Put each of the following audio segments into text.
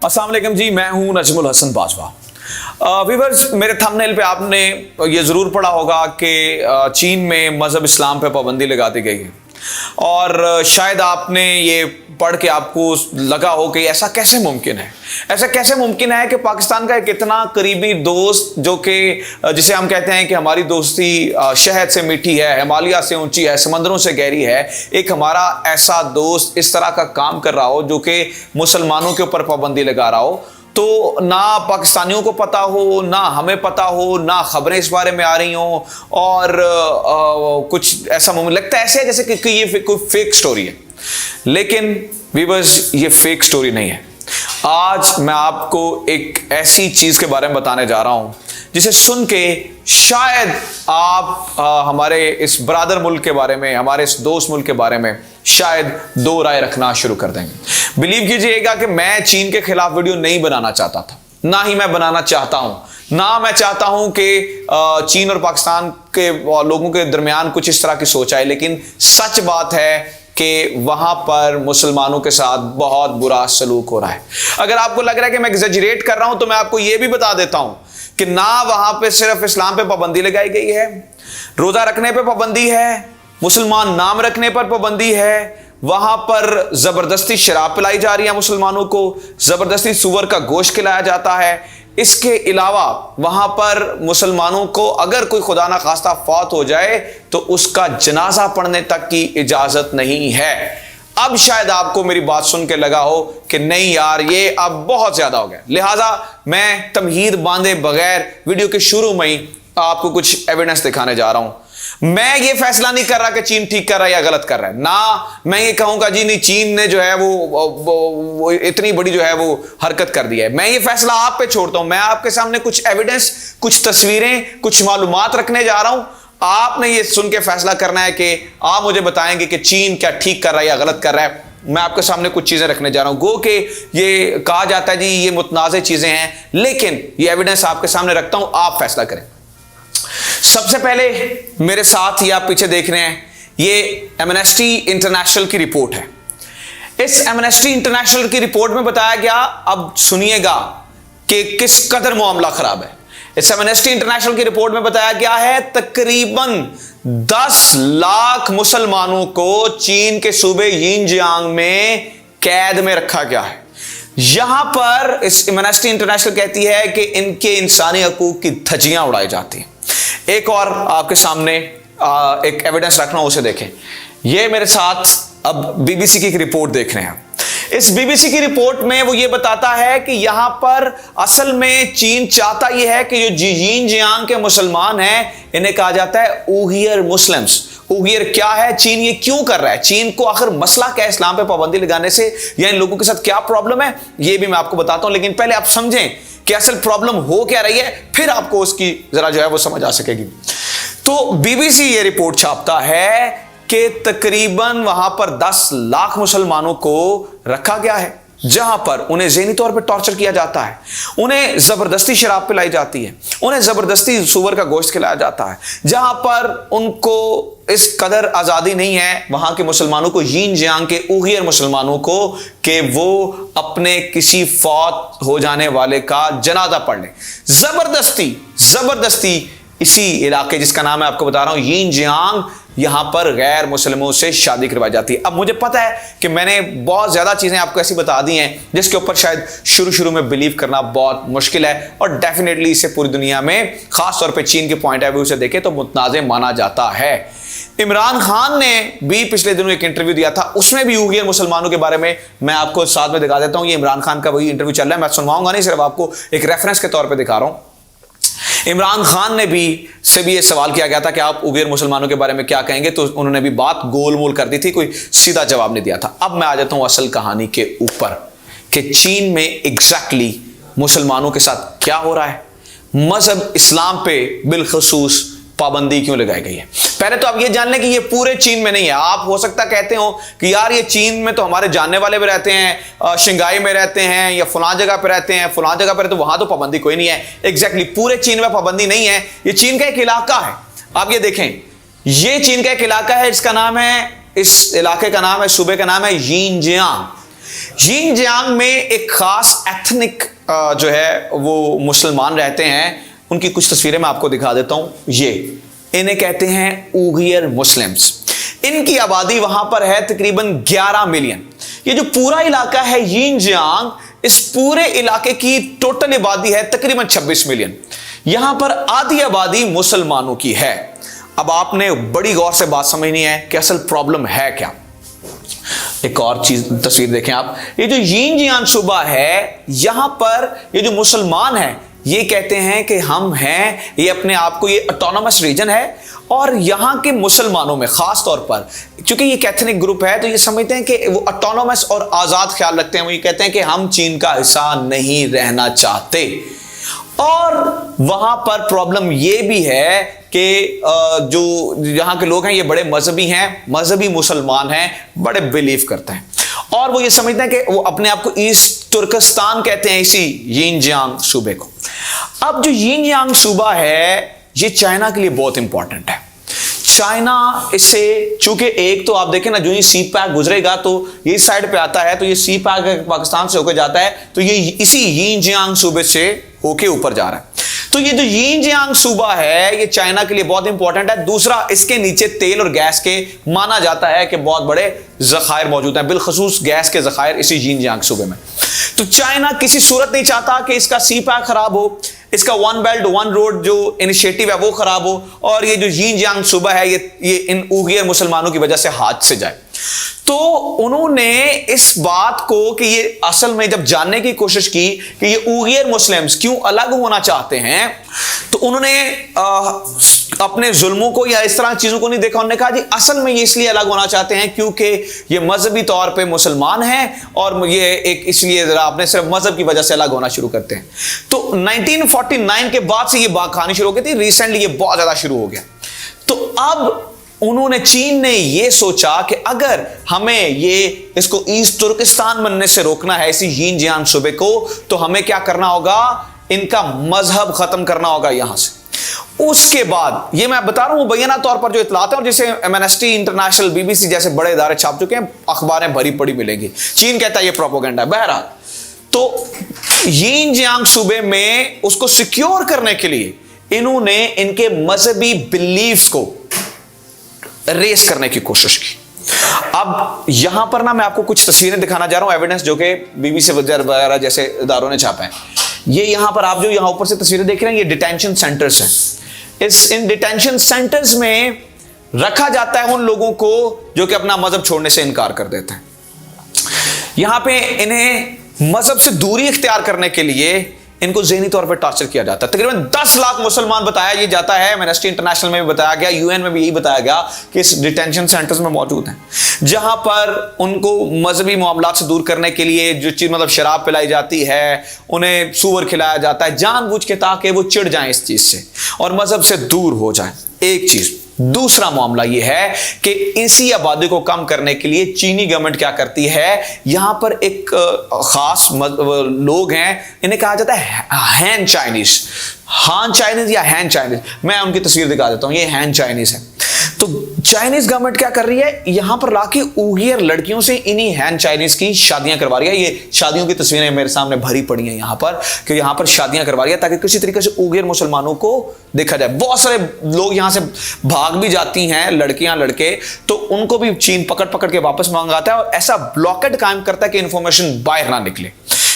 अस्सलाम वालेकुम जी, मैं हूं नजमुल हसन बाजवा। व्यूअर्स, मेरे थंबनेल पे आपने ये ज़रूर पढ़ा होगा कि चीन में मज़हब इस्लाम पे पाबंदी लगा दी गई है और शायद आपने ये पढ़ के आपको लगा हो कि ऐसा कैसे मुमकिन है। ऐसा कैसे मुमकिन है कि पाकिस्तान का एक इतना करीबी दोस्त जो कि जिसे हम कहते हैं कि हमारी दोस्ती शहद से मीठी है, हिमालय से ऊंची है, समंदरों से गहरी है, एक हमारा ऐसा दोस्त इस तरह का काम कर रहा हो जो कि मुसलमानों के ऊपर पाबंदी लगा रहा हो। तो ना पाकिस्तानियों को पता हो, ना हमें पता हो, ना खबरें इस बारे में आ रही हों और कुछ ऐसा लगता है ऐसे जैसे कि ये कोई फेक स्टोरी है। लेकिन व्यूअर्स, ये फेक स्टोरी नहीं है। आज मैं आपको एक ऐसी चीज के बारे में बताने जा रहा हूं जिसे सुन के शायद आप हमारे इस ब्रादर मुल्क के बारे में, हमारे इस दोस्त मुल्क के बारे में शायद दो राय रखना शुरू कर देंगे। बिलीव कीजिएगा कि मैं चीन के खिलाफ वीडियो नहीं बनाना चाहता था, ना ही मैं बनाना चाहता हूं। ना मैं चाहता हूं कि चीन और पाकिस्तान के लोगों के दरमियान कुछ इस तरह की सोच आए, लेकिन सच बात है कि वहां पर मुसलमानों के साथ बहुत बुरा सलूक हो रहा है। अगर आपको लग रहा है कि मैं एग्जैजरेट कर रहा हूं तो मैं आपको यह भी बता देता हूं कि ना वहां पे सिर्फ इस्लाम पे पाबंदी लगाई गई है, रोजा रखने पे पाबंदी है, मुसलमान नाम रखने पर पाबंदी है, वहां पर जबरदस्ती शराब पिलाई जा रही है मुसलमानों को, जबरदस्ती सुअर का गोश्त खिलाया जाता है। इसके अलावा वहां पर मुसलमानों को अगर कोई खुदा ना खास्ता फौत हो जाए तो उसका जनाजा पढ़ने तक की इजाजत नहीं है। अब शायद आपको मेरी बात सुन के लगा हो कि नहीं यार, ये अब बहुत ज्यादा हो गया, लिहाजा मैं तमहीद बांधे बगैर वीडियो के शुरू में ही आपको कुछ एविडेंस दिखाने जा रहा हूं। मैं ये फैसला नहीं कर रहा कि चीन ठीक कर रहा है या गलत कर रहा है, ना मैं ये कहूंगा जी नहीं चीन ने जो है वो इतनी बड़ी जो है वो हरकत कर दी है। मैं ये फैसला आप पे छोड़ता हूं। मैं आपके सामने कुछ एविडेंस, कुछ तस्वीरें, कुछ मालूमात रखने जा रहा हूं। आपने ये सुन के फैसला करना है कि आप मुझे बताएंगे कि चीन क्या ठीक कर रहा है या गलत कर रहा है। मैं आपके सामने कुछ चीजें रखने जा रहा हूं। गो कि ये कहा जाता है जी ये मुतनाज़ चीजें हैं, लेकिन ये एविडेंस आपके सामने रखता हूं, आप फैसला करें। सबसे पहले मेरे साथ ही आप पीछे देख रहे हैं, ये एमनेस्टी इंटरनेशनल की रिपोर्ट है। इस एमनेस्टी इंटरनेशनल की रिपोर्ट में बताया गया, अब सुनिएगा कि किस कदर मामला खराब है। इस एमनेस्टी इंटरनेशनल की रिपोर्ट में बताया गया है तकरीबन 10 लाख मुसलमानों को चीन के सूबे यिनजियांग में कैद में रखा गया है। यहां पर इस एमनेस्टी इंटरनेशनल कहती है कि इनके इंसानी हकूक की धज्जियां उड़ाई जाती हैं। एक और आपके सामने एक एविडेंस रखना, उसे देखें। ये मेरे साथ अब बीबीसी की एक रिपोर्ट देख रहे हैं। इस बीबीसी की रिपोर्ट में वो ये बताता है कि यहां पर असल में चीन चाहता ये है कि जो यिनजियांग के मुसलमान हैं इन्हें कहा जाता है उइगर मुस्लिम्स। उइगर क्या है, चीन ये क्यों कर रहा है, चीन को आखिर मसला क्या है इस्लाम पे पाबंदी लगाने से, या इन लोगों के साथ क्या प्रॉब्लम है, ये भी मैं आपको बताता हूं। लेकिन पहले आप समझें कि असल प्रॉब्लम हो क्या रही है, फिर आपको उसकी जरा जो है वो समझ आ सकेगी। तो बीबीसी ये रिपोर्ट छापता है कि तकरीबन वहां पर 10 लाख मुसलमानों को रखा गया है, जहां पर उन्हें ज़हनी तौर पर टॉर्चर किया जाता है, उन्हें जबरदस्ती शराब पिलाई जाती है, उन्हें जबरदस्ती सुअर का गोश्त खिलाया जाता है, जहां पर उनको इस कदर आज़ादी नहीं है वहां के मुसलमानों को, यिनजियांग के उइगर मुसलमानों को, कि वो अपने किसी फौत हो जाने वाले का जनाजा पढ़ लें। जबरदस्ती इसी इलाके जिसका नाम मैं आपको बता रहा हूं यिनजियांग, यहां पर गैर मुसलमानों से शादी करवाई जाती है। अब मुझे पता है कि मैंने बहुत ज्यादा चीजें आपको ऐसी बता दी हैं जिसके ऊपर शायद शुरू में बिलीव करना बहुत मुश्किल है, और डेफिनेटली इसे पूरी दुनिया में, खास तौर पे चीन के पॉइंट ऑफ व्यू से देखें तो मुतनाज़ माना जाता है। इमरान खान ने भी पिछले दिनों एक इंटरव्यू दिया था, उसमें भी उइगर मुसलमानों के बारे में मैं आपको साथ में दिखा देता हूं। ये इमरान खान का वही इंटरव्यू चल रहा है, मैं सुनवाऊंगा नहीं, सिर्फ आपको एक रेफरेंस के तौर पर दिखा रहा हूं। इमरान खान ने भी ये सवाल किया गया था कि आप उइगर मुसलमानों के बारे में क्या कहेंगे, तो उन्होंने भी बात गोलमोल कर दी थी, कोई सीधा जवाब नहीं दिया था। अब मैं आ जाता हूं असल कहानी के ऊपर कि चीन में एग्जैक्टली मुसलमानों के साथ क्या हो रहा है, मजहब इस्लाम पे बिलखसूस पाबंदी क्यों लगाई गई है। पहले तो आप ये जान लें कि ये पूरे चीन में नहीं है। आप हो सकता कहते हो कि यार ये चीन में तो हमारे जानने वाले भी रहते हैं, शंघाई में रहते हैं या फलां जगह पे रहते हैं, फलां जगह पर, तो वहां तो पाबंदी कोई नहीं है। एग्जैक्टली पूरे चीन में पाबंदी नहीं है। ये चीन का एक इलाका है। आप ये देखें, ये चीन का एक इलाका है, इसका नाम है, इस इलाके का नाम है, सूबे का नाम है यिनजियांग। यिनजियांग में एक खास एथनिक जो है वो मुसलमान रहते हैं। उनकी कुछ तस्वीरें मैं आपको दिखा देता हूं। ये इन्हें कहते हैं उइगर मुस्लिम्स। इनकी आबादी वहां पर है तकरीबन 11 मिलियन। ये जो पूरा इलाका है यिनजियांग, इस पूरे इलाके की टोटल आबादी है तकरीबन 26 मिलियन। यहां पर आधी आबादी मुसलमानों की है। अब आपने बड़ी गौर से बात समझनी है कि असल प्रॉब्लम है क्या। एक और चीज तस्वीर देखें आप। ये जो यिनजियांग सूबा है, यहां पर ये जो मुसलमान हैं ये कहते हैं कि हम हैं, ये अपने आप को, ये ऑटोनोमस रीजन है। और यहां के मुसलमानों में खास तौर पर, क्योंकि ये कैथोलिक ग्रुप है, तो ये समझते हैं कि वो ऑटोनोमस और आजाद ख्याल रखते हैं। वो ये कहते हैं कि हम चीन का हिस्सा नहीं रहना चाहते। और वहां पर प्रॉब्लम ये भी है कि जो यहां के लोग हैं ये बड़े मजहबी हैं, मजहबी मुसलमान हैं, बड़े बिलीव करते हैं। और वो ये समझते हैं कि वो अपने आप को ईस्ट तुर्किस्तान कहते हैं, इसी यिनजियांग सूबे को। अब जो यिनजियांग सूबा है ये चाइना के लिए बहुत इंपॉर्टेंट है। चाइना इससे, चूंकि एक तो आप देखें ना, जो ये सी पैक गुजरेगा तो ये इस साइड पे आता है, तो ये सी पैक पाकिस्तान से होकर जाता है, तो ये इसी यिनजियांग सूबे से होके ऊपर जा रहा है। तो ये जो यिनजियांग सूबा है ये चाइना के लिए बहुत इंपॉर्टेंट है। दूसरा, इसके नीचे तेल और गैस के माना जाता है कि बहुत बड़े जखायर मौजूद हैं, बिलखसूस गैस के जखायर इसी यिनजियांग सूबे में। तो चाइना किसी सूरत नहीं चाहता कि इसका सी पैक खराब हो, इसका वन बेल्ट वन रोड जो इनिशिएटिव है वो खराब हो, और ये जो यिनजियांग सूबा है ये इन उइगर मुसलमानों की वजह से हाथ से जाए। तो उन्होंने इस बात को कि ये असल में जब जानने की कोशिश की कि ये उइगर मुस्लिम्स क्यों अलग होना चाहते हैं, तो उन्होंने अपने जुल्मों को या इस तरह चीजों को नहीं देखा। उन्होंने कहा जी असल में ये इसलिए अलग होना चाहते हैं क्योंकि ये मजहबी तौर पे मुसलमान हैं, और ये एक इसलिए जरा अपने सिर्फ मजहब की वजह से अलग होना शुरू करते हैं। तो 1949 के बाद से ये बात खानी शुरू हो गई थी, रिसेंटली ये बहुत ज्यादा शुरू हो गया। तो अब उन्होंने, चीन ने ये सोचा कि अगर हमें ये इसको ईस्ट तुर्किस्तान बनने से रोकना है, इसी यिनजियांग सूबे को, तो हमें क्या करना होगा, इनका मजहब खत्म करना होगा यहां से। उसके बाद ये मैं बता रहा हूं मुबैना तौर पर जो इतलात है, और जिसे एमनेस्टी इंटरनेशनल, बीबीसी जैसे बड़े इदारे छाप चुके हैं, अखबारें भरी पड़ी मिलेंगी। चीन कहता है ये प्रोपेगेंडा है। बहरहाल, तो यिनजियांग सूबे में उसको सिक्योर करने के लिए इन्होंने इनके मजहबी बिलीफ्स को रेस करने की कोशिश की। अब यहां पर ना मैं आपको कुछ तस्वीरें दिखाना जा रहा हूं, एविडेंस जो कि बीबीसी वगैरह जैसे इदारों ने छापा है। ये यहां पर आप जो यहां ऊपर से तस्वीरें देख रहे हैं, ये डिटेंशन सेंटर्स हैं। इन डिटेंशन सेंटर्स में रखा जाता है उन लोगों को जो कि अपना मजहब छोड़ने से इनकार कर देते हैं। यहां पे इन्हें मजहब से दूरी इख्तियार करने के लिए इनको ज़हनी तौर पर टॉर्चर किया जाता है। तकरीबन 10 लाख मुसलमान बताया ये जाता है, एमनेस्टी इंटरनेशनल में भी बताया गया, यूएन में भी यही बताया गया कि इस डिटेंशन सेंटर्स में मौजूद हैं, जहां पर उनको मजहबी मामलात से दूर करने के लिए जो चीज, मतलब शराब पिलाई जाती है, उन्हें सूअर खिलाया जाता है जानबूझ के, ताकि वो चिढ़ जाएं इस चीज से और मजहब से दूर हो जाएं। एक चीज। दूसरा मामला यह है कि इसी आबादी को कम करने के लिए चीनी गवर्नमेंट क्या करती है, यहां पर एक खास लोग हैं, इन्हें कहा जाता है हैन चाइनीज, हान चाइनीज या हैन चाइनीज। मैं उनकी तस्वीर दिखा देता हूं, ये हैन चाइनीज है। तो चाइनीज गवर्नमेंट क्या कर रही है, यहां पर लाके उइगर लड़कियों से इन्हीं हैन चाइनीज की शादियां करवा रही है। ये शादियों की तस्वीरें मेरे सामने भरी पड़ी हैं यहां पर, कि यहां पर शादियां करवा रही है ताकि किसी तरीके से उइगर मुसलमानों को देखा जाए। बहुत सारे लोग यहां से भाग भी जाती हैं, लड़कियां लड़के, तो उनको भी चीन पकड़ पकड़ के वापस मंगाता है और ऐसा ब्लॉकेट कायम करता है कि इंफॉर्मेशन बाहर ना निकले।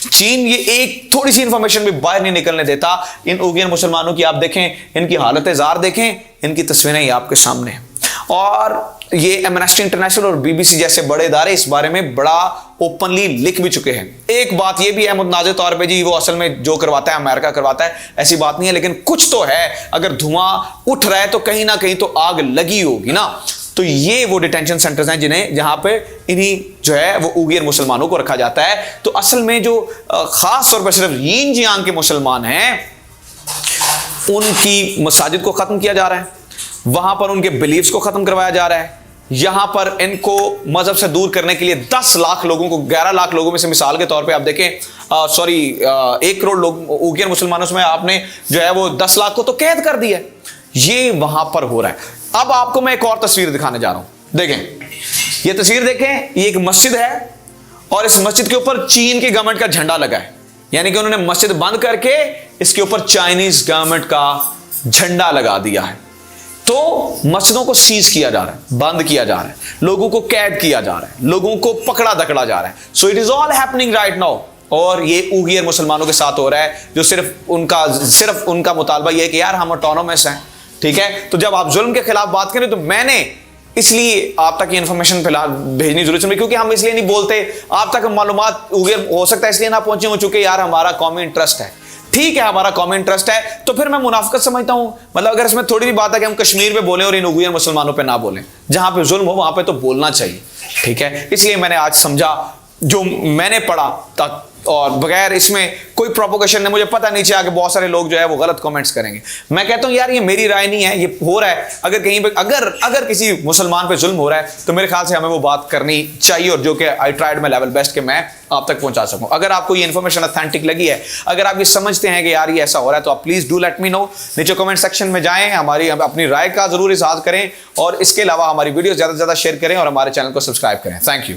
चीन ये एक थोड़ी सी इंफॉर्मेशन भी बाहर नहीं निकलने देता इन उइगर मुसलमानों की। आप देखें, इनकी हालत जार देखें, इनकी तस्वीरें ये आपके सामने हैं। और ये एमनेस्टी इंटरनेशनल और बीबीसी जैसे बड़े इदारे इस बारे में बड़ा ओपनली लिख भी चुके हैं। एक बात ये भी है मुतनाज़ तौर पे, जी वो असल में जो करवाता है अमेरिका करवाता है, ऐसी बात नहीं है, लेकिन कुछ तो है। अगर धुआं उठ रहा है तो कहीं ना कहीं तो आग लगी होगी ना। तो ये वो डिटेंशन सेंटर्स हैं जिन्हें, जहां पे इन्हीं जो है वो उइगर मुसलमानों को रखा जाता है। तो असल में जो खास तौर पर सिर्फ यिनजियांग के मुसलमान हैं, उनकी मसाजिद को खत्म किया जा रहा है, वहां पर उनके बिलीफ्स को खत्म करवाया जा रहा है। यहां पर इनको मजहब से दूर करने के लिए 10 लाख लोगों को, 11 लाख लोगों में से मिसाल के तौर पे आप देखें, 1 करोड़ लोग उइगर मुसलमानों में आपने जो है वो 10 लाख को तो कैद कर दिया। ये वहां पर हो रहा है। अब आपको मैं एक और तस्वीर दिखाने जा रहा हूं, देखें ये तस्वीर देखें, ये एक मस्जिद है और इस मस्जिद के ऊपर चीन की गवर्नमेंट का झंडा लगा है, यानी कि उन्होंने मस्जिद बंद करके इसके ऊपर चाइनीज गवर्नमेंट का झंडा लगा दिया है। तो मस्जिदों को सीज किया जा रहा है, बंद किया जा रहा है, लोगों को कैद किया जा रहा है, लोगों को पकड़ा दकड़ा जा रहा है। So it is all happening right now. और ये उइगर मुसलमानों के साथ हो रहा है, जो सिर्फ उनका मुतालबा ये है कि यार हम ऑटोनोमस हैं, ठीक है। तो जब आप जुल्म के खिलाफ बात करें, तो मैंने इसलिए आप तक ये इंफॉर्मेशन भेजनी जरूरी है, क्योंकि हम इसलिए नहीं बोलते, आप तक मालूमात उइगर हो सकता है इसलिए ना पहुंचे हो, चुके यार हमारा कौमी इंटरेस्ट है, ठीक है, हमारा कॉमन इंटरेस्ट है, तो फिर मैं मुनाफिकत समझता हूं। मतलब अगर इसमें थोड़ी भी बात है कि हम कश्मीर पे बोलें और इन उइगर मुसलमानों पे ना बोलें, जहां पे जुल्म हो वहां पे तो बोलना चाहिए, ठीक है। इसलिए मैंने आज समझा, जो मैंने पढ़ा तक, और बगैर इसमें कोई प्रोपोगेशन नहीं, मुझे पता नीचे आके बहुत सारे लोग जो है वो गलत कमेंट्स करेंगे। मैं कहता हूं यार ये मेरी राय नहीं है, ये हो रहा है। अगर कहीं पे अगर किसी मुसलमान पे जुल्म हो रहा है, तो मेरे ख्याल से हमें वो बात करनी चाहिए, और जो कि I tried my level best कि मैं आप तक पहुंचा सकूं। अगर आपको ये इन्फॉर्मेशन ऑथेंटिक लगी है, अगर आप ये समझते हैं कि यार ये ऐसा हो रहा है, तो आप please do let me know. नीचे कमेंट सेक्शन में जाएं, अपनी राय का जरूर इज़हार करें, और इसके अलावा हमारी वीडियो ज्यादा से ज्यादा शेयर करें और हमारे चैनल को सब्सक्राइब करें। Thank you.